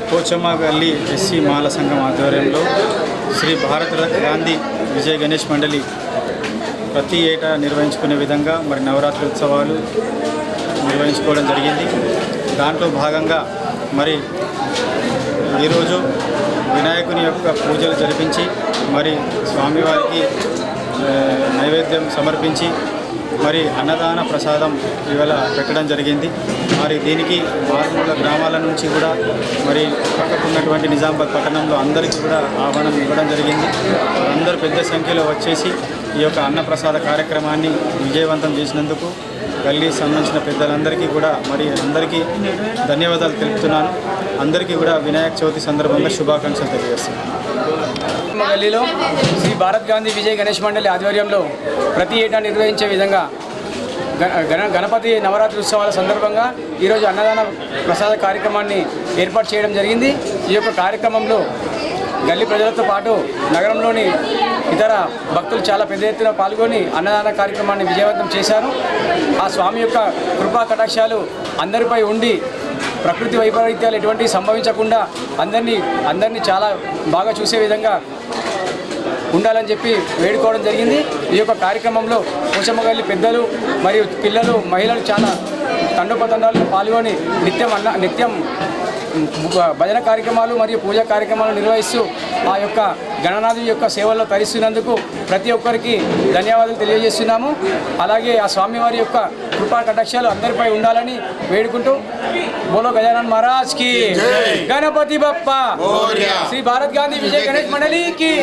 పోచమ్మ గల్లీ ఎస్సీ మాల సంఘం ఆధ్వర్యంలో శ్రీ భారత గాంధీ విజయ గణేష్ మండలి ప్రతి ఏటా నిర్వహించుకునే విధంగా మరి నవరాత్రి ఉత్సవాలు నిర్వహించుకోవడం జరిగింది. దాంట్లో భాగంగా మరి ఈరోజు వినాయకుని యొక్క పూజలు జరిపించి మరి స్వామివారికి నైవేద్యం సమర్పించి మరి అన్నదాన ప్రసాదం ఇవాళ పెట్టడం జరిగింది. మరి దీనికి మారుమూల గ్రామాల నుంచి కూడా మరి పక్కకున్నటువంటి నిజామాబాద్ పట్టణంలో అందరికీ కూడా ఆహ్వానం ఇవ్వడం జరిగింది. వారందరూ పెద్ద సంఖ్యలో వచ్చేసి ఈ యొక్క అన్నప్రసాద కార్యక్రమాన్ని విజయవంతం చేసినందుకు గల్లీ సంబంధించిన పెద్దలందరికీ కూడా మరి అందరికీ ధన్యవాదాలు తెలుపుతున్నాను. అందరికీ కూడా వినాయక చవితి సందర్భంగా శుభాకాంక్షలు తెలియజేస్తున్నాను. గల్లీలో శ్రీ భారత్ గాంధీ విజయ గణేష్ మండలి ఆధ్వర్యంలో ప్రతి ఏటా నిర్వహించే విధంగా గణపతి నవరాత్రి ఉత్సవాల సందర్భంగా ఈరోజు అన్నదాన ప్రసాద కార్యక్రమాన్ని ఏర్పాటు చేయడం జరిగింది. ఈ యొక్క కార్యక్రమంలో గల్లీ ప్రజలతో పాటు నగరంలోని ఇతర భక్తులు చాలా పెద్ద ఎత్తున పాల్గొని అన్నదాన కార్యక్రమాన్ని విజయవంతం చేశారు. ఆ స్వామి యొక్క కృపా కటాక్షాలు అందరిపై ఉండి ప్రకృతి వైపరీత్యాలు ఎటువంటివి సంభవించకుండా అందరినీ చాలా బాగా చూసే విధంగా ఉండాలని చెప్పి వేడుకోవడం జరిగింది. ఈ యొక్క కార్యక్రమంలో పోచమ్మ గల్లీ పెద్దలు మరియు పిల్లలు మహిళలు చాలా తండోపతండాల్లో పాల్గొని నిత్యం భజన కార్యక్రమాలు మరియు పూజా కార్యక్రమాలు నిర్వహిస్తూ ఆ యొక్క గణనాథుడి యొక్క సేవల్లో తరిస్తున్నందుకు ప్రతి ఒక్కరికి ధన్యవాదాలు తెలియజేస్తున్నాము. అలాగే ఆ స్వామివారి యొక్క కృపా కటాక్షాలు అందరిపై ఉండాలని వేడుకుంటూ బోలో గజానన్ మహారాజ్ కి, గణపతి బప్పా, శ్రీ భారత్ గాంధీ విజయ గణేష్ మండలికి.